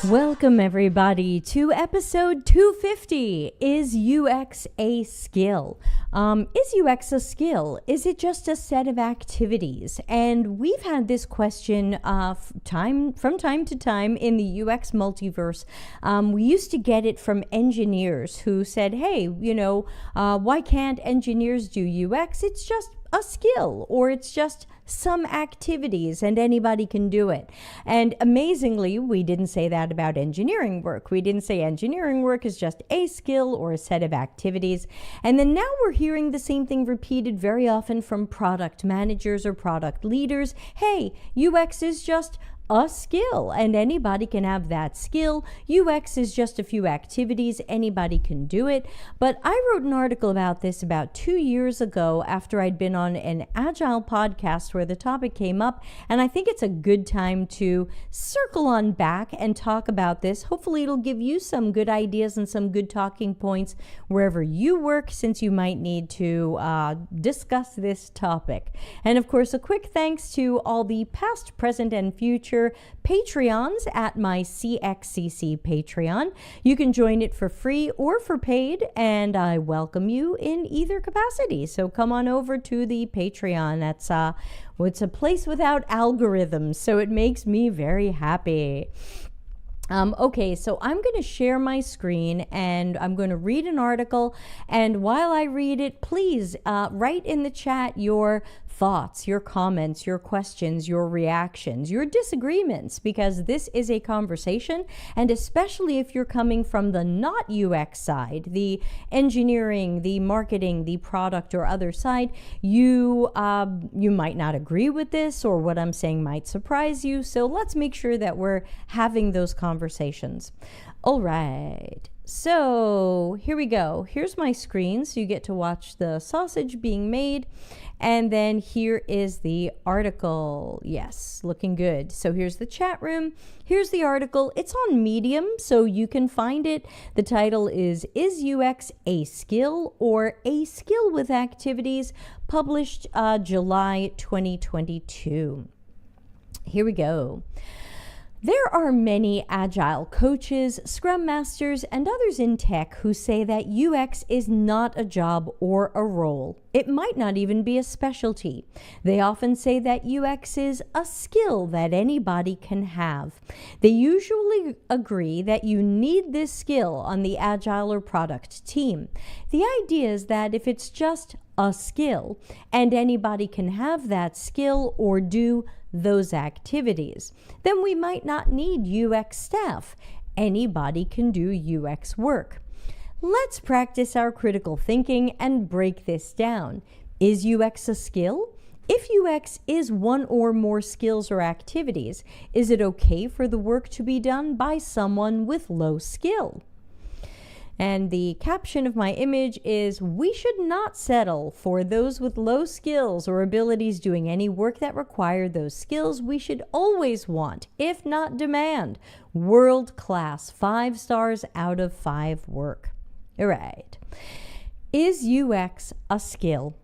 Welcome, everybody, to episode 250. Is UX a skill? Is UX a skill? Is it just a set of activities? And we've had this question from time to time in the UX multiverse. We used to get it from engineers who said, hey, why can't engineers do UX? It's just a skill, or it's just some activities and anybody can do it. And amazingly, we didn't say that about engineering work. We didn't say engineering work is just a skill or a set of activities. And then now we're hearing the same thing repeated very often from product managers or product leaders. Hey, UX is just a skill and anybody can have that skill. UX is just a few activities, anybody can do it. But I wrote an article about this about 2 years ago after I'd been on an Agile podcast where the topic came up, and I think it's a good time to circle on back and talk about this. Hopefully it'll give you some good ideas and some good talking points wherever you work, since you might need to discuss this topic. And of course, a quick thanks to all the past, present, and future Patreons at my CXCC Patreon. You can join it for free or for paid, and I welcome you in either capacity. So come on over to the Patreon. It's a place without algorithms, so it makes me very happy. Okay, so I'm going to share my screen and I'm going to read an article, and while I read it, please write in the chat your thoughts, your comments, your questions, your reactions, your disagreements, because this is a conversation, and especially if you're coming from the not UX side, the engineering, the marketing, the product or other side, you might not agree with this, or what I'm saying might surprise you. So let's make sure that we're having those conversations. All right. So here we go. Here's my screen, so you get to watch the sausage being made. And then here is the article. Yes, looking good. So here's the chat room. Here's the article. It's on Medium, so you can find it. The title is UX a Skill or a Skill with Activities? Published July 2022. Here we go. There are many Agile coaches, Scrum Masters, and others in tech who say that UX is not a job or a role. It might not even be a specialty. They often say that UX is a skill that anybody can have. They usually agree that you need this skill on the Agile or product team. The idea is that if it's just a skill and anybody can have that skill or do those activities, then we might not need UX staff. Anybody can do UX work. Let's practice our critical thinking and break this down. Is UX a skill? If UX is one or more skills or activities, is it okay for the work to be done by someone with low skill? And the caption of my image is, we should not settle for those with low skills or abilities doing any work that require those skills. We should always want, if not demand, world-class 5 stars out of 5 work. All right. Is UX a skill?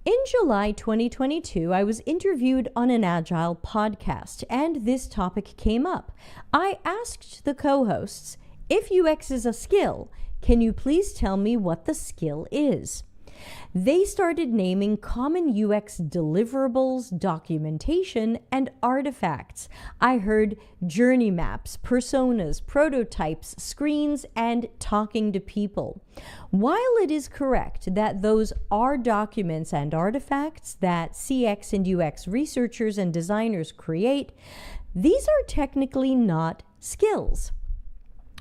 In July 2022, I was interviewed on an Agile podcast, and this topic came up. I asked the co-hosts, if UX is a skill, can you please tell me what the skill is? They started naming common UX deliverables, documentation, and artifacts. I heard journey maps, personas, prototypes, screens, and talking to people. While it is correct that those are documents and artifacts that CX and UX researchers and designers create, these are technically not skills.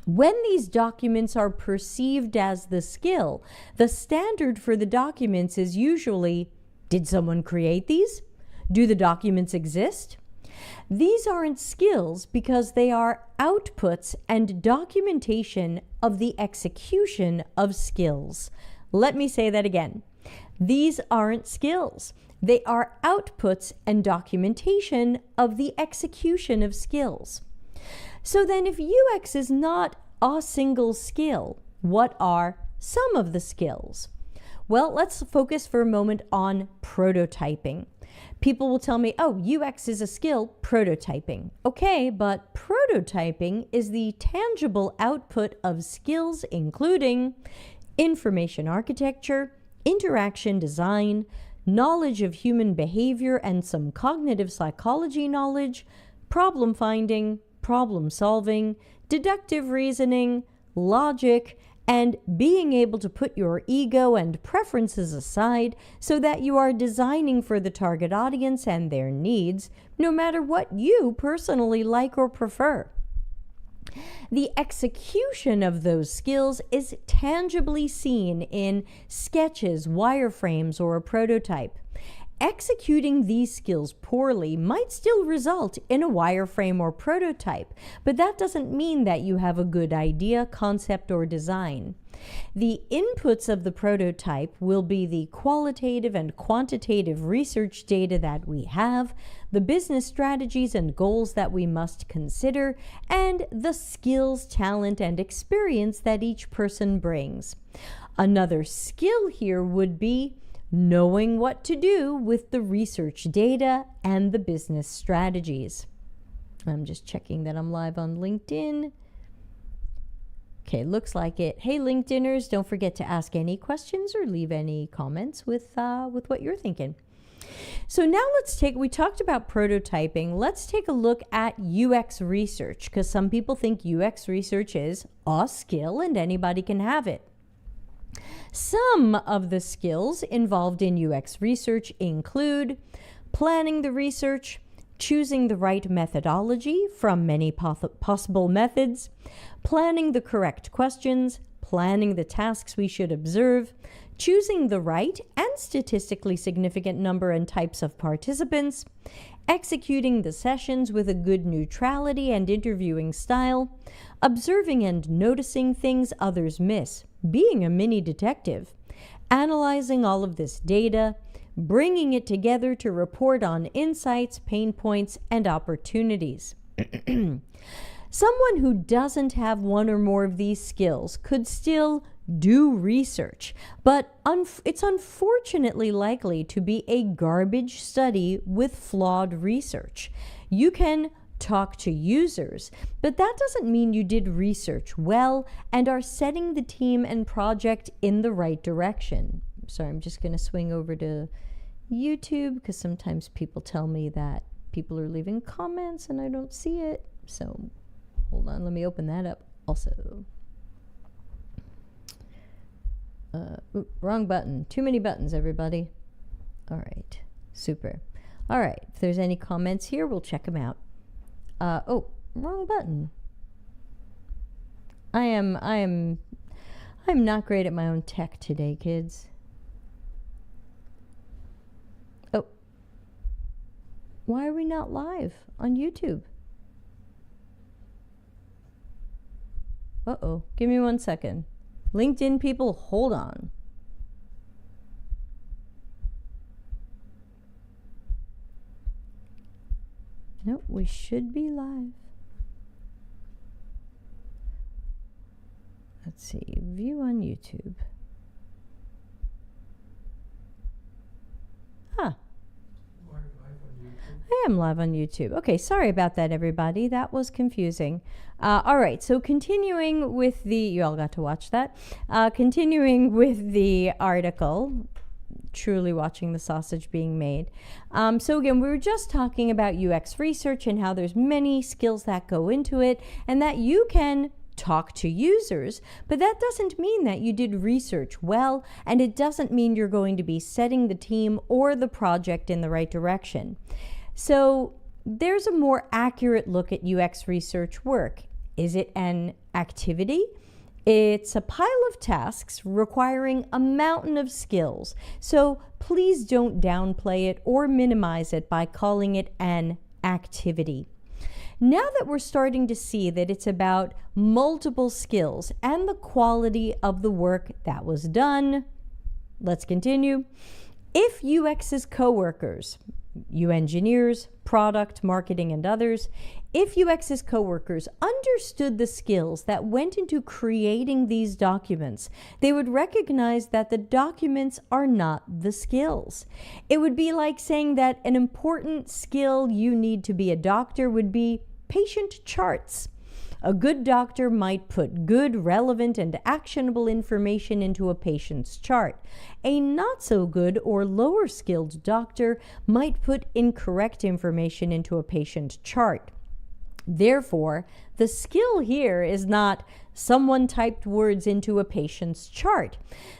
When these documents are perceived as the skill, the standard for the documents is usually, did someone create these? Do the documents exist? These aren't skills because they are outputs and documentation of the execution of skills. Let me say that again. These aren't skills. They are outputs and documentation of the execution of skills. So then if UX is not a single skill, what are some of the skills? Well, let's focus for a moment on prototyping. People will tell me, oh, UX is a skill, prototyping. Okay, but prototyping is the tangible output of skills including information architecture, interaction design, knowledge of human behavior and some cognitive psychology knowledge, problem finding, problem solving, deductive reasoning, logic, and being able to put your ego and preferences aside so that you are designing for the target audience and their needs, no matter what you personally like or prefer. The execution of those skills is tangibly seen in sketches, wireframes, or a prototype. Executing these skills poorly might still result in a wireframe or prototype, but that doesn't mean that you have a good idea, concept, or design. The inputs of the prototype will be the qualitative and quantitative research data that we have, the business strategies and goals that we must consider, and the skills, talent, and experience that each person brings. Another skill here would be knowing what to do with the research data and the business strategies. I'm just checking that I'm live on LinkedIn. Okay, looks like it. Hey, LinkedIners, don't forget to ask any questions or leave any comments with what you're thinking. So now we talked about prototyping. Let's take a look at UX research, because some people think UX research is a skill and anybody can have it. Some of the skills involved in UX research include planning the research, choosing the right methodology from many possible methods, planning the correct questions, planning the tasks we should observe, choosing the right and statistically significant number and types of participants, executing the sessions with a good neutrality and interviewing style, observing and noticing things others miss, being a mini detective, analyzing all of this data, bringing it together to report on insights, pain points, and opportunities. Someone who doesn't have one or more of these skills could still do research, but it's unfortunately likely to be a garbage study with flawed research. You can talk to users, but that doesn't mean you did research well and are setting the team and project in the right direction. Sorry, I'm just going to swing over to YouTube because sometimes people tell me that people are leaving comments and I don't see it. So hold on, let me open that up also. Wrong button. Too many buttons, everybody. All right, super. All right, if there's any comments here, we'll check them out. Oh, wrong button. I'm not great at my own tech today, kids. Oh, why are we not live on YouTube? Uh-oh, give me 1 second. LinkedIn people, hold on. Nope, we should be live. Let's see, view on YouTube. Huh. I am live on YouTube. Okay, sorry about that, everybody. That was confusing. All right, so continuing with you all got to watch that. Continuing with the article, truly watching the sausage being made. So again, we were just talking about UX research and how there's many skills that go into it and that you can talk to users, but that doesn't mean that you did research well, and it doesn't mean you're going to be setting the team or the project in the right direction. So there's a more accurate look at UX research work. Is it an activity? It's a pile of tasks requiring a mountain of skills. So please don't downplay it or minimize it by calling it an activity. Now that we're starting to see that it's about multiple skills and the quality of the work that was done, let's continue. If UX's coworkers, you engineers, product, marketing, and others, If UX's coworkers understood the skills that went into creating these documents, they would recognize that the documents are not the skills. It would be like saying that an important skill you need to be a doctor would be patient charts. A good doctor might put good, relevant, and actionable information into a patient's chart. A not so good or lower skilled doctor might put incorrect information into a patient chart. Therefore, the skill here is not someone typed words into a patient's chart.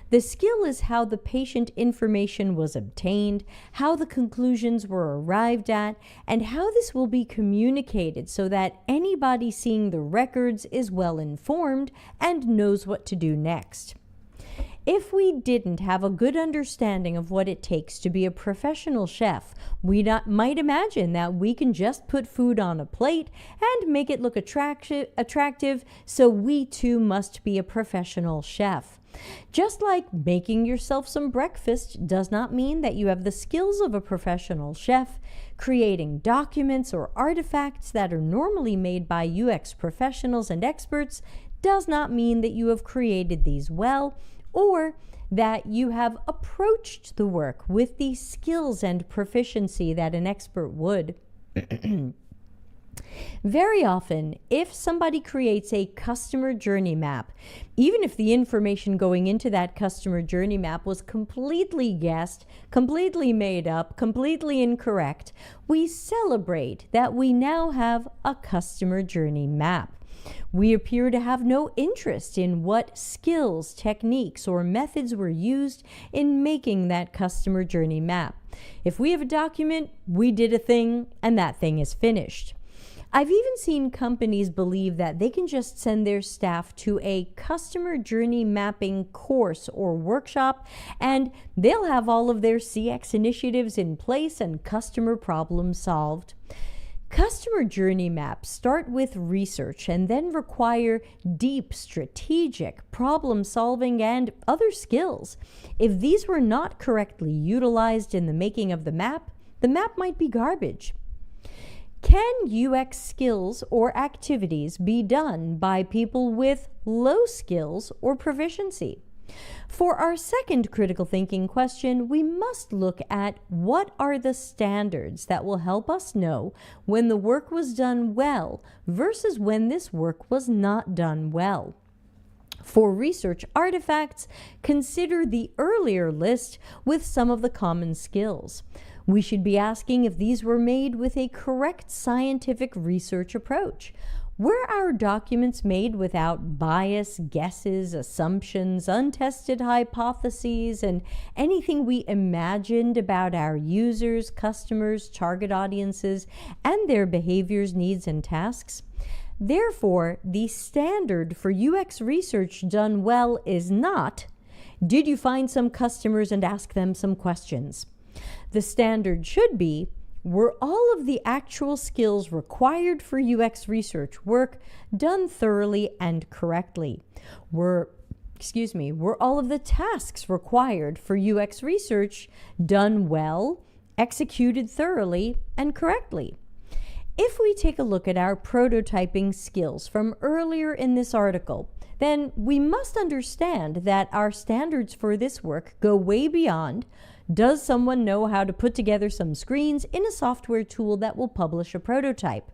The skill is how the patient information was obtained, how the conclusions were arrived at, and how this will be communicated so that anybody seeing the records is well informed and knows what to do next. If we didn't have a good understanding of what it takes to be a professional chef, we might imagine that we can just put food on a plate and make it look attractive, so we too must be a professional chef. Just like making yourself some breakfast does not mean that you have the skills of a professional chef, creating documents or artifacts that are normally made by UX professionals and experts does not mean that you have created these well, or that you have approached the work with the skills and proficiency that an expert would. Very often, if somebody creates a customer journey map, even if the information going into that customer journey map was completely guessed, completely made up, completely incorrect, we celebrate that we now have a customer journey map. We appear to have no interest in what skills, techniques, or methods were used in making that customer journey map. If we have a document, we did a thing, and that thing is finished. I've even seen companies believe that they can just send their staff to a customer journey mapping course or workshop, and they'll have all of their CX initiatives in place and customer problems solved. Customer journey maps start with research and then require deep, strategic problem solving and other skills. If these were not correctly utilized in the making of the map might be garbage. Can UX skills or activities be done by people with low skills or proficiency? For our second critical thinking question, we must look at what are the standards that will help us know when the work was done well versus when this work was not done well. For research artifacts, consider the earlier list with some of the common skills. We should be asking if these were made with a correct scientific research approach. Were our documents made without bias, guesses, assumptions, untested hypotheses, and anything we imagined about our users, customers, target audiences, and their behaviors, needs, and tasks? Therefore, the standard for UX research done well is not, did you find some customers and ask them some questions? The standard should be, were all of the actual skills required for UX research work done thoroughly and correctly? Were all of the tasks required for UX research done well, executed thoroughly, and correctly? If we take a look at our prototyping skills from earlier in this article, then we must understand that our standards for this work go way beyond, does someone know how to put together some screens in a software tool that will publish a prototype?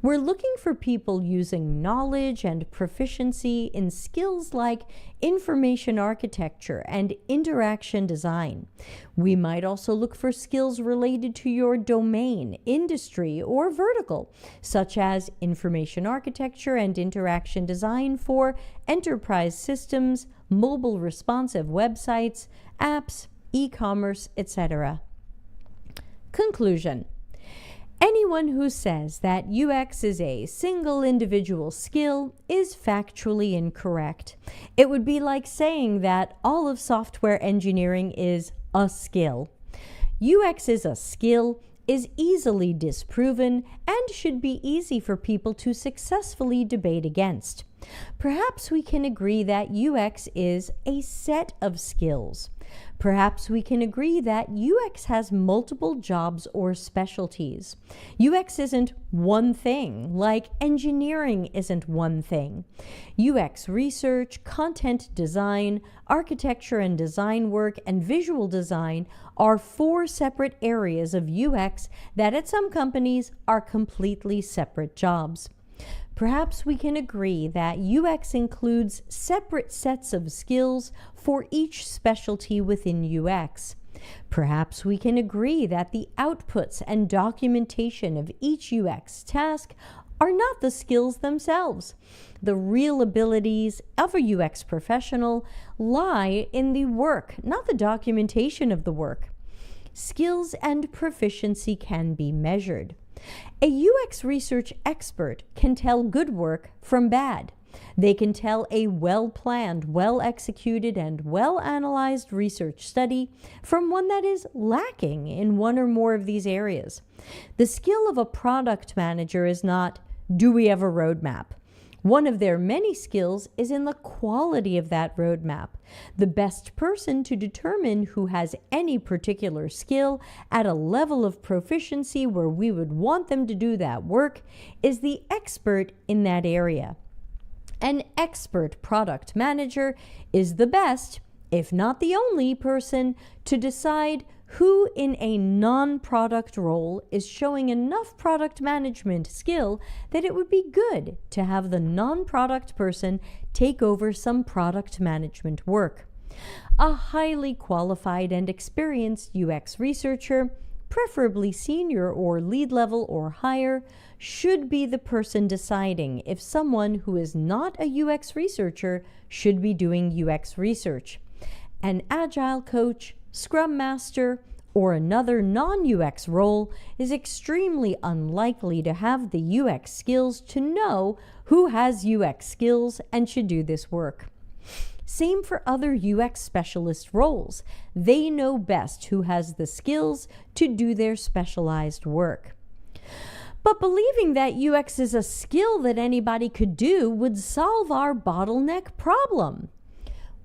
We're looking for people using knowledge and proficiency in skills like information architecture and interaction design. We might also look for skills related to your domain, industry, or vertical, such as information architecture and interaction design for enterprise systems, mobile responsive websites, apps, e-commerce, etc. Conclusion. Anyone who says that UX is a single individual skill is factually incorrect. It would be like saying that all of software engineering is a skill. UX is a skill, is easily disproven, and should be easy for people to successfully debate against. Perhaps we can agree that UX is a set of skills. Perhaps we can agree that UX has multiple jobs or specialties. UX isn't one thing, like engineering isn't one thing. UX research, content design, architecture and design work, and visual design are 4 separate areas of UX that at some companies are completely separate jobs. Perhaps we can agree that UX includes separate sets of skills for each specialty within UX. Perhaps we can agree that the outputs and documentation of each UX task are not the skills themselves. The real abilities of a UX professional lie in the work, not the documentation of the work. Skills and proficiency can be measured. A UX research expert can tell good work from bad. They can tell a well-planned, well-executed, and well-analyzed research study from one that is lacking in one or more of these areas. The skill of a product manager is not, do we have a roadmap? One of their many skills is in the quality of that roadmap. The best person to determine who has any particular skill at a level of proficiency where we would want them to do that work is the expert in that area. An expert product manager is the best, if not the only person, to decide who in a non-product role is showing enough product management skill that it would be good to have the non-product person take over some product management work. A highly qualified and experienced UX researcher, preferably senior or lead level or higher, should be the person deciding if someone who is not a UX researcher should be doing UX research. An agile coach, Scrum Master, or another non-UX role is extremely unlikely to have the UX skills to know who has UX skills and should do this work. Same for other UX specialist roles. They know best who has the skills to do their specialized work. But believing that UX is a skill that anybody could do would solve our bottleneck problem.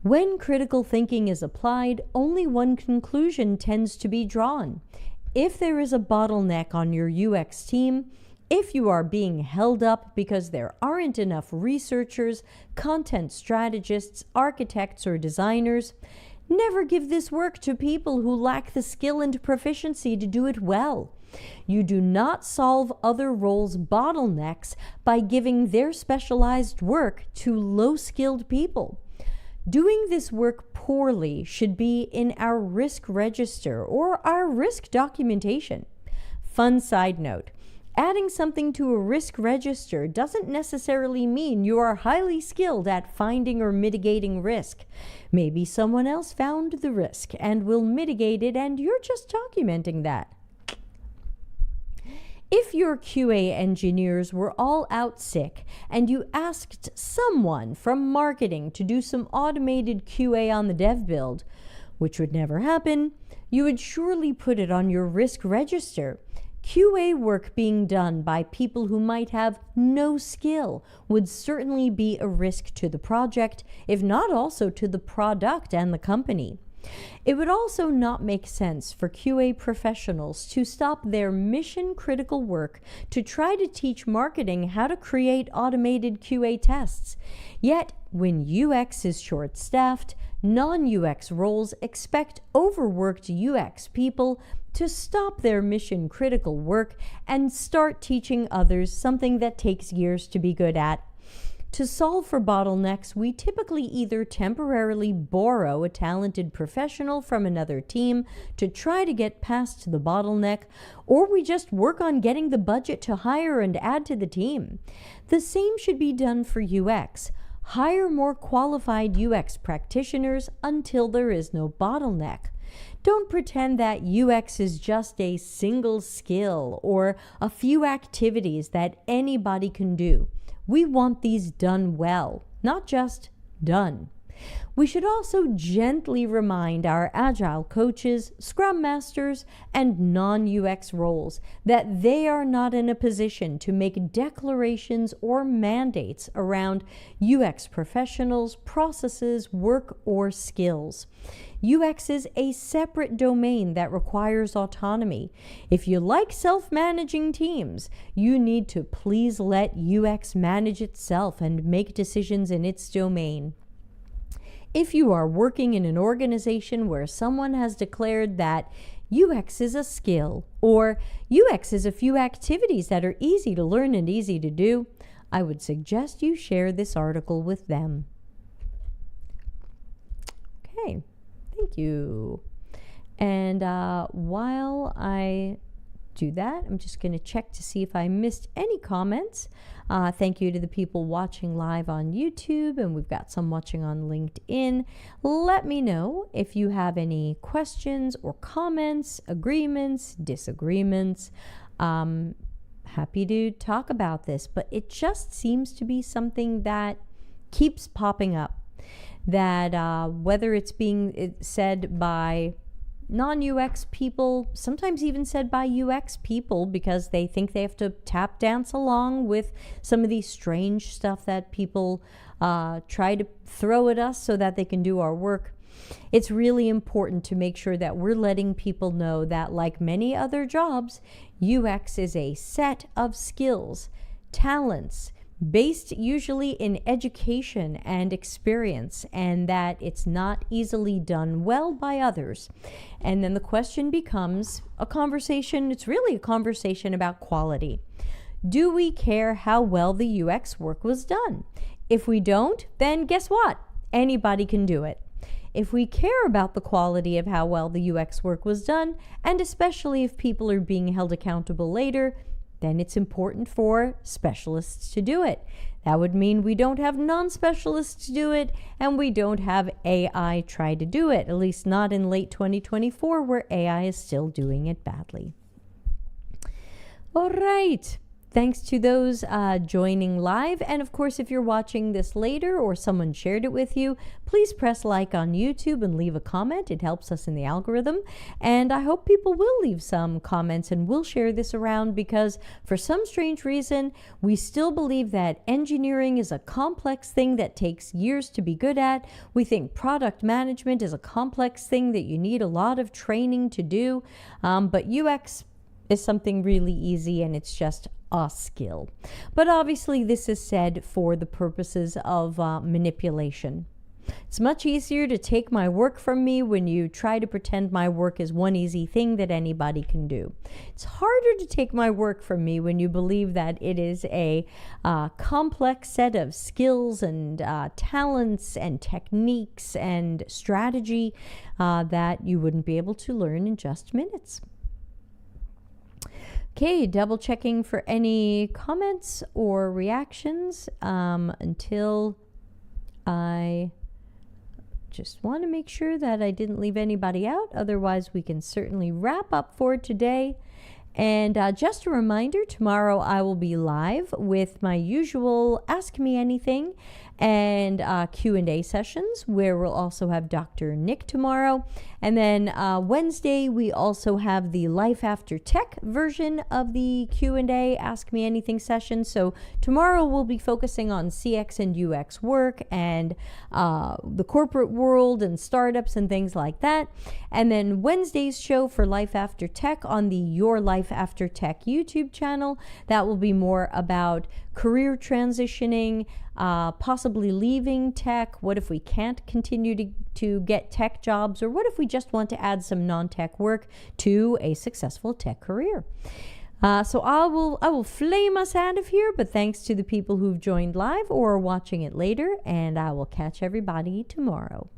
When critical thinking is applied, only one conclusion tends to be drawn. If there is a bottleneck on your UX team, if you are being held up because there aren't enough researchers, content strategists, architects, or designers, never give this work to people who lack the skill and proficiency to do it well. You do not solve other roles' bottlenecks by giving their specialized work to low-skilled people. Doing this work poorly should be in our risk register or our risk documentation. Fun side note, adding something to a risk register doesn't necessarily mean you are highly skilled at finding or mitigating risk. Maybe someone else found the risk and will mitigate it and you're just documenting that. If your QA engineers were all out sick and you asked someone from marketing to do some automated QA on the dev build, which would never happen, you would surely put it on your risk register. QA work being done by people who might have no skill would certainly be a risk to the project, if not also to the product and the company. It would also not make sense for QA professionals to stop their mission-critical work to try to teach marketing how to create automated QA tests. Yet, when UX is short-staffed, non-UX roles expect overworked UX people to stop their mission-critical work and start teaching others something that takes years to be good at. To solve for bottlenecks, we typically either temporarily borrow a talented professional from another team to try to get past the bottleneck, or we just work on getting the budget to hire and add to the team. The same should be done for UX. Hire more qualified UX practitioners until there is no bottleneck. Don't pretend that UX is just a single skill or a few activities that anybody can do. We want these done well, not just done. We should also gently remind our agile coaches, scrum masters, and non-UX roles that they are not in a position to make declarations or mandates around UX professionals, processes, work, or skills. UX is a separate domain that requires autonomy. If you like self-managing teams, you need to please let UX manage itself and make decisions in its domain. If you are working in an organization where someone has declared that UX is a skill, or UX is a few activities that are easy to learn and easy to do, I would suggest you share this article with them. Okay, thank you. And while I do that, I'm just going to check to see if I missed any comments. Thank you to the people watching live on YouTube, and we've got some watching on LinkedIn. Let me know if you have any questions or comments, agreements, disagreements. Happy to talk about this, but it just seems to be something that keeps popping up. That whether it's being said by non-UX people, sometimes even said by UX people, because they think they have to tap dance along with some of these strange stuff that people try to throw at us so that they can do our work. It's really important to make sure that we're letting people know that, like many other jobs, UX is a set of skills, talents, based usually in education and experience, and that it's not easily done well by others. And then the question becomes a conversation. It's really a conversation about quality. Do we care how well the UX work was done? If we don't, then guess what? Anybody can do it. If we care about the quality of how well the UX work was done, and especially if people are being held accountable later, then it's important for specialists to do it. That would mean we don't have non-specialists do it, and we don't have AI try to do it, at least not in late 2024, where AI is still doing it badly. All right. Thanks to those joining live. And of course, if you're watching this later or someone shared it with you, please press like on YouTube and leave a comment. It helps us in the algorithm. And I hope people will leave some comments and we'll share this around, because for some strange reason, we still believe that engineering is a complex thing that takes years to be good at. We think product management is a complex thing that you need a lot of training to do. But UX is something really easy, and it's just a skill. But obviously this is said for the purposes of manipulation. It's much easier to take my work from me when you try to pretend my work is one easy thing that anybody can do. It's harder to take my work from me when you believe that it is a complex set of skills and talents and techniques and strategy that you wouldn't be able to learn in just minutes. Okay, double checking for any comments or reactions until I just want to make sure that I didn't leave anybody out. Otherwise, we can certainly wrap up for today. And just a reminder, tomorrow I will be live with my usual Ask Me Anything and Q&A sessions, where we'll also have Dr. Nick tomorrow. And then Wednesday, we also have the Life After Tech version of the Q&A Ask Me Anything session. So tomorrow we'll be focusing on CX and UX work and the corporate world and startups and things like that. And then Wednesday's show for Life After Tech on the Your Life After Tech YouTube channel, that will be more about career transitioning, possibly leaving tech. What if we can't continue to get tech jobs? Or what if we just want to add some non-tech work to a successful tech career? So I will flame us out of here, but thanks to the people who've joined live or are watching it later, and I will catch everybody tomorrow.